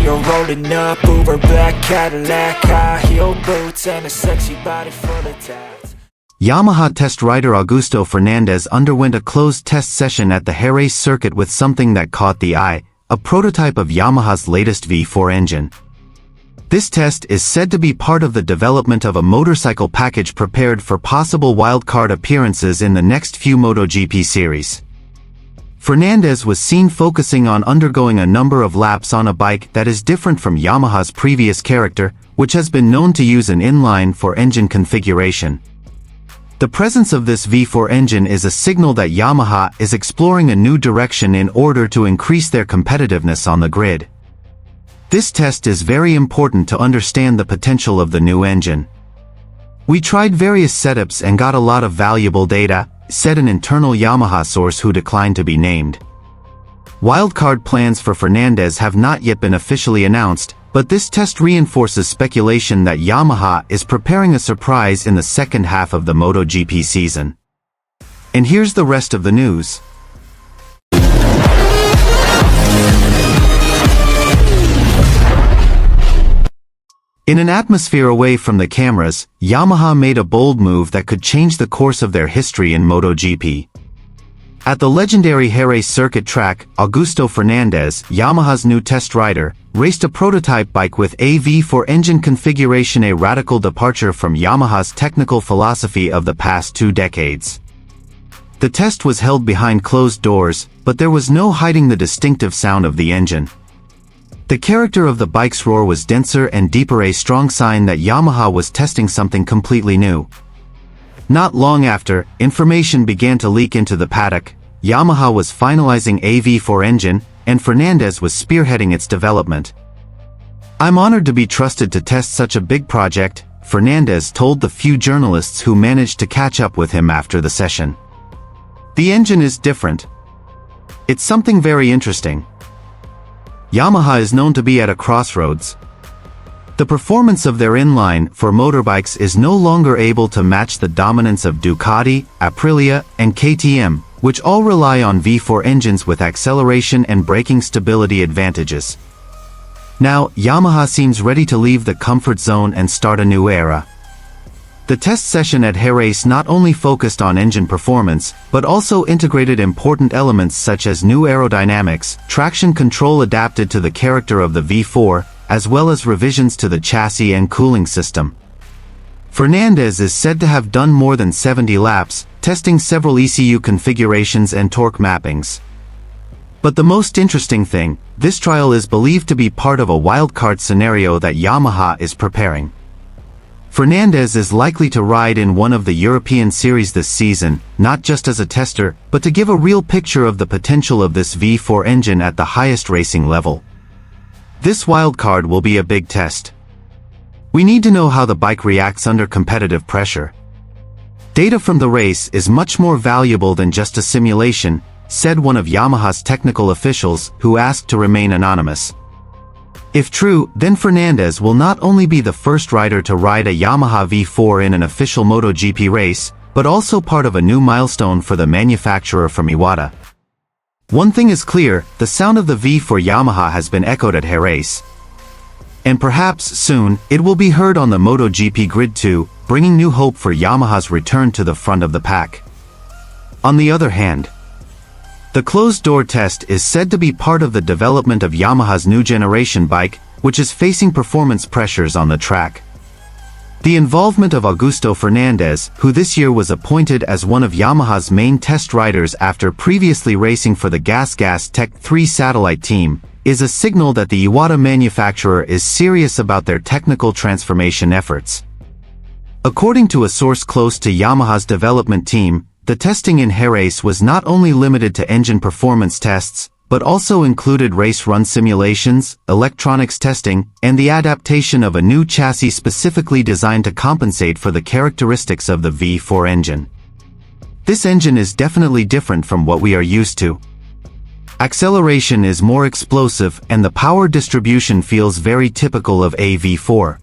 you're rolling up, Uber black Cadillac, high heel boots, and a sexy body full of tats. Yamaha test rider Augusto Fernandez underwent a closed test session at the Jerez circuit with something that caught the eye, a prototype of Yamaha's latest V4 engine. This test is said to be part of the development of a motorcycle package prepared for possible wildcard appearances in the next few MotoGP series. Fernandez was seen focusing on undergoing a number of laps on a bike that is different from Yamaha's previous character, which has been known to use an inline four engine configuration. The presence of this V4 engine is a signal that Yamaha is exploring a new direction in order to increase their competitiveness on the grid. This test is very important to understand the potential of the new engine. "We tried various setups and got a lot of valuable data," said an internal Yamaha source who declined to be named. Wildcard plans for Fernandez have not yet been officially announced, but this test reinforces speculation that Yamaha is preparing a surprise in the second half of the MotoGP season. And here's the rest of the news. In an atmosphere away from the cameras, Yamaha made a bold move that could change the course of their history in MotoGP. At the legendary Jerez circuit track, Augusto Fernandez, Yamaha's new test rider, raced a prototype bike with a V4 engine configuration, a radical departure from Yamaha's technical philosophy of the past 2 decades. The test was held behind closed doors, but there was no hiding the distinctive sound of the engine. The character of the bike's roar was denser and deeper, a strong sign that Yamaha was testing something completely new. Not long after, information began to leak into the paddock. Yamaha was finalizing a V4 engine, and Fernandez was spearheading its development. "I'm honored to be trusted to test such a big project," Fernandez told the few journalists who managed to catch up with him after the session. "The engine is different. It's something very interesting. Yamaha is known to be at a crossroads. The performance of their inline for motorbikes is no longer able to match the dominance of Ducati, Aprilia, and KTM, which all rely on V4 engines with acceleration and braking stability advantages. Now, Yamaha seems ready to leave the comfort zone and start a new era." The test session at Jerez not only focused on engine performance, but also integrated important elements such as new aerodynamics, traction control adapted to the character of the V4, as well as revisions to the chassis and cooling system. Fernandez is said to have done more than 70 laps, testing several ECU configurations and torque mappings. But the most interesting thing, this trial is believed to be part of a wildcard scenario that Yamaha is preparing. Fernandez is likely to ride in one of the European series this season, not just as a tester, but to give a real picture of the potential of this V4 engine at the highest racing level. This wildcard will be a big test. We need to know how the bike reacts under competitive pressure. Data from the race is much more valuable than just a simulation, said one of Yamaha's technical officials, who asked to remain anonymous. If true, then Fernandez will not only be the first rider to ride a Yamaha V4 in an official MotoGP race, but also part of a new milestone for the manufacturer from Iwata. One thing is clear, the sound of the V4 Yamaha has been echoed at Jerez. And perhaps, soon, it will be heard on the MotoGP grid too, bringing new hope for Yamaha's return to the front of the pack. On the other hand, the closed-door test is said to be part of the development of Yamaha's new generation bike, which is facing performance pressures on the track. The involvement of Augusto Fernandez, who this year was appointed as one of Yamaha's main test riders after previously racing for the Gas Tech 3 satellite team, is a signal that the Iwata manufacturer is serious about their technical transformation efforts. According to a source close to Yamaha's development team, the testing in Jerez was not only limited to engine performance tests, but also included race run simulations, electronics testing, and the adaptation of a new chassis specifically designed to compensate for the characteristics of the V4 engine. This engine is definitely different from what we are used to. Acceleration is more explosive and the power distribution feels very typical of a V4.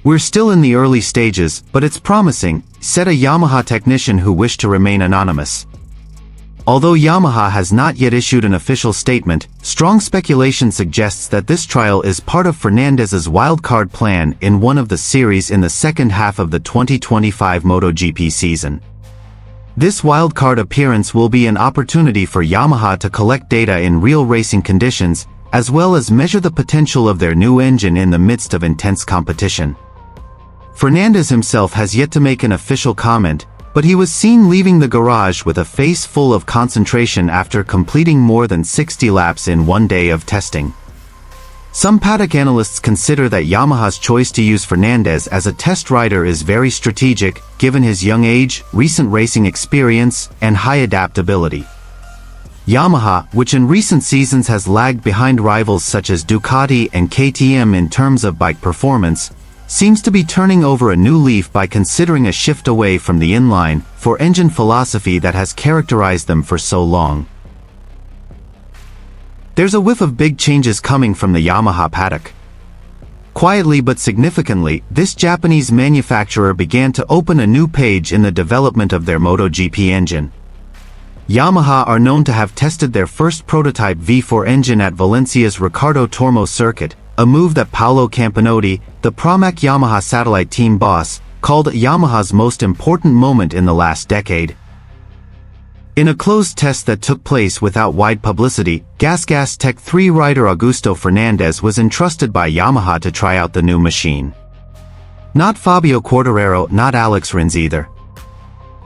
We're still in the early stages, but it's promising, said a Yamaha technician who wished to remain anonymous. Although Yamaha has not yet issued an official statement, strong speculation suggests that this trial is part of Fernandez's wildcard plan in one of the series in the second half of the 2025 MotoGP season. This wildcard appearance will be an opportunity for Yamaha to collect data in real racing conditions, as well as measure the potential of their new engine in the midst of intense competition. Fernandez himself has yet to make an official comment, but he was seen leaving the garage with a face full of concentration after completing more than 60 laps in one day of testing. Some paddock analysts consider that Yamaha's choice to use Fernandez as a test rider is very strategic, given his young age, recent racing experience, and high adaptability. Yamaha, which in recent seasons has lagged behind rivals such as Ducati and KTM in terms of bike performance, seems to be turning over a new leaf by considering a shift away from the inline, four-engine philosophy that has characterized them for so long. There's a whiff of big changes coming from the Yamaha paddock. Quietly but significantly, this Japanese manufacturer began to open a new page in the development of their MotoGP engine. Yamaha are known to have tested their first prototype V4 engine at Valencia's Ricardo Tormo circuit, a move that Paolo Campinotti, the Pramac Yamaha satellite team boss, called Yamaha's most important moment in the last decade. In a closed test that took place without wide publicity, Gas Tech 3 rider Augusto Fernandez was entrusted by Yamaha to try out the new machine. Not Fabio Quartararo, not Alex Rins either.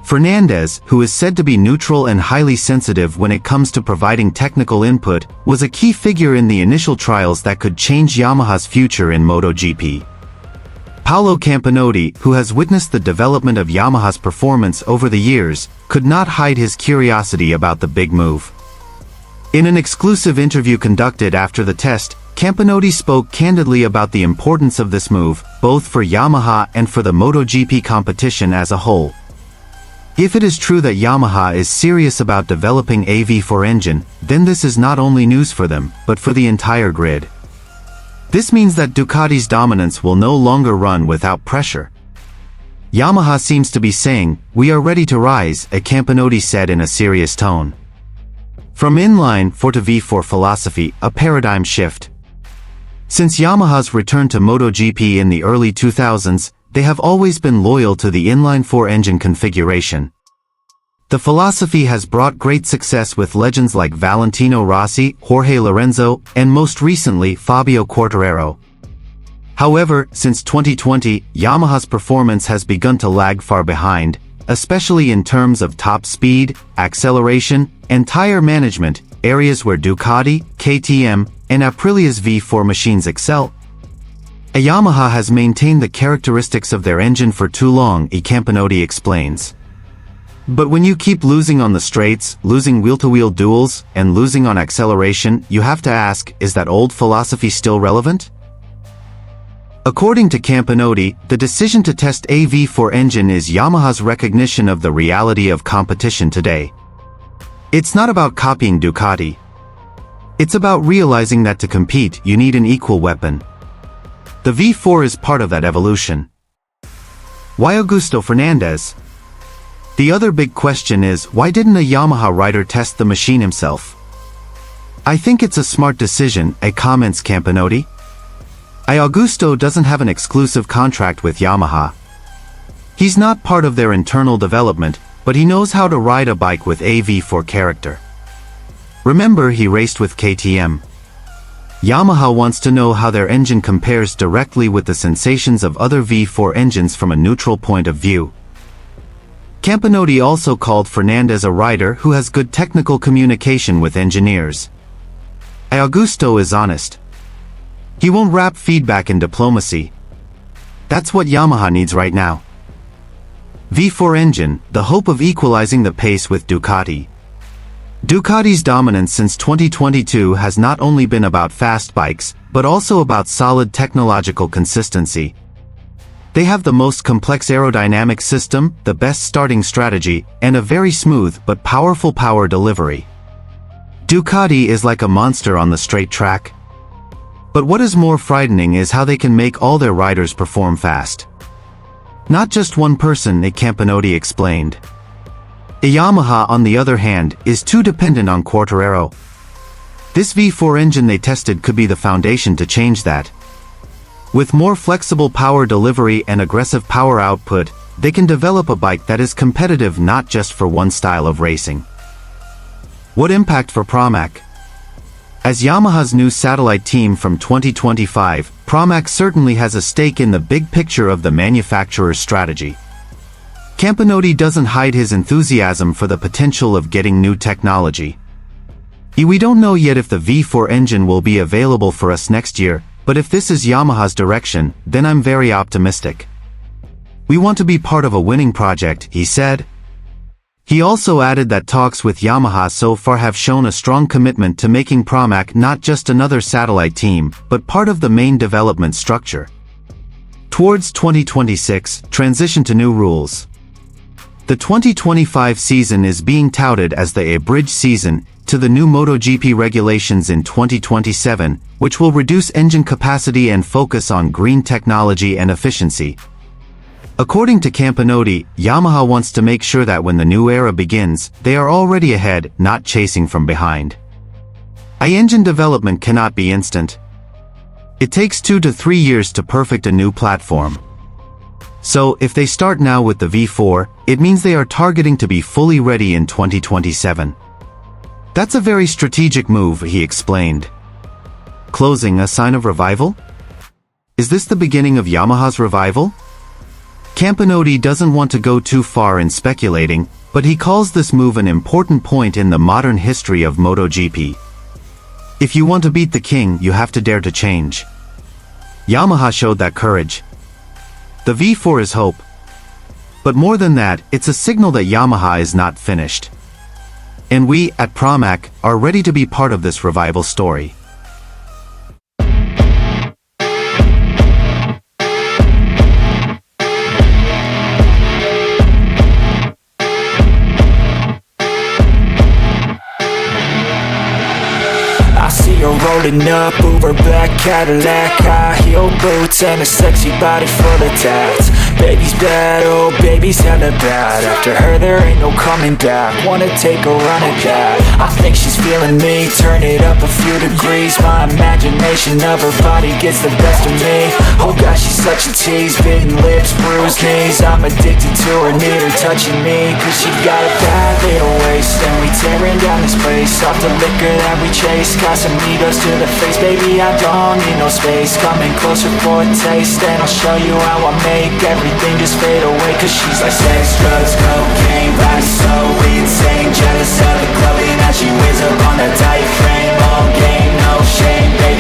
Fernandez, who is said to be neutral and highly sensitive when it comes to providing technical input, was a key figure in the initial trials that could change Yamaha's future in MotoGP. Paolo Campinotti, who has witnessed the development of Yamaha's performance over the years, could not hide his curiosity about the big move. In an exclusive interview conducted after the test, Campinotti spoke candidly about the importance of this move, both for Yamaha and for the MotoGP competition as a whole. If it is true that Yamaha is serious about developing a V4 engine, then this is not only news for them, but for the entire grid. This means that Ducati's dominance will no longer run without pressure. Yamaha seems to be saying, "We are ready to rise," a Campinotti said in a serious tone. From inline four to V4 philosophy, a paradigm shift. Since Yamaha's return to MotoGP in the early 2000s, they have always been loyal to the inline four engine configuration. The philosophy has brought great success with legends like Valentino Rossi, Jorge Lorenzo, and most recently Fabio Quartararo. However, since 2020, Yamaha's performance has begun to lag far behind, especially in terms of top speed, acceleration, and tire management, areas where Ducati, KTM, and Aprilia's V4 machines excel. Yamaha has maintained the characteristics of their engine for too long, Campinotti explains. But when you keep losing on the straights, losing wheel-to-wheel duels, and losing on acceleration, you have to ask, is that old philosophy still relevant? According to Campinotti, the decision to test a V4 engine is Yamaha's recognition of the reality of competition today. It's not about copying Ducati. It's about realizing that to compete, you need an equal weapon. The V4 is part of that evolution. Why Augusto Fernandez? The other big question is, why didn't a Yamaha rider test the machine himself? I think it's a smart decision, comments Campinotti. Augusto doesn't have an exclusive contract with Yamaha. He's not part of their internal development, but he knows how to ride a bike with a V4 character. Remember, he raced with KTM. Yamaha wants to know how their engine compares directly with the sensations of other V4 engines from a neutral point of view. Campinotti also called Fernandez a rider who has good technical communication with engineers. Augusto is honest. He won't wrap feedback in diplomacy. That's what Yamaha needs right now. V4 engine, the hope of equalizing the pace with Ducati. Ducati's dominance since 2022 has not only been about fast bikes, but also about solid technological consistency. They have the most complex aerodynamic system, the best starting strategy, and a very smooth but powerful power delivery. Ducati is like a monster on the straight track. But what is more frightening is how they can make all their riders perform fast. Not just one person, Campinotti explained. Yamaha, on the other hand, is too dependent on Quartararo. This V4 engine they tested could be the foundation to change that. With more flexible power delivery and aggressive power output, they can develop a bike that is competitive not just for one style of racing. What impact for Pramac? As Yamaha's new satellite team from 2025, Pramac certainly has a stake in the big picture of the manufacturer's strategy. Campinotti doesn't hide his enthusiasm for the potential of getting new technology. We don't know yet if the V4 engine will be available for us next year, but if this is Yamaha's direction, then I'm very optimistic. We want to be part of a winning project, he said. He also added that talks with Yamaha so far have shown a strong commitment to making Pramac not just another satellite team, but part of the main development structure. Towards 2026, transition to new rules. The 2025 season is being touted as the bridge season to the new MotoGP regulations in 2027, which will reduce engine capacity and focus on green technology and efficiency. According to Campinotti, Yamaha wants to make sure that when the new era begins, they are already ahead, not chasing from behind. Engine development cannot be instant. It takes 2 to 3 years to perfect a new platform. So, if they start now with the V4, it means they are targeting to be fully ready in 2027. That's a very strategic move, he explained. Closing, a sign of revival? Is this the beginning of Yamaha's revival? Campinotti doesn't want to go too far in speculating, but he calls this move an important point in the modern history of MotoGP. If you want to beat the king, you have to dare to change. Yamaha showed that courage. The V4 is hope. But more than that, it's a signal that Yamaha is not finished. And we, at Pramac, are ready to be part of this revival story. Rolling up, Uber black Cadillac, high heel boots and a sexy body full of tats. Baby's bad, oh baby's hella bad. After her there ain't no coming back. Wanna take a run at that. I think she's feeling me, turn it up a few degrees. My imagination of her body gets the best of me. Oh gosh, she's such a tease, bitten lips, bruised knees. I'm addicted to her, need her touching me, cause she got a bad little waist. And we tearing down this place, off the liquor that we chase. Casamigos to the face, baby, I don't need no space. Coming closer for a taste, and I'll show you how I make everything just fade away. Cause she's like sex, drugs, cocaine, body so insane. Jealous of the clothing that she wears up on that tight frame. All game, no shame, baby.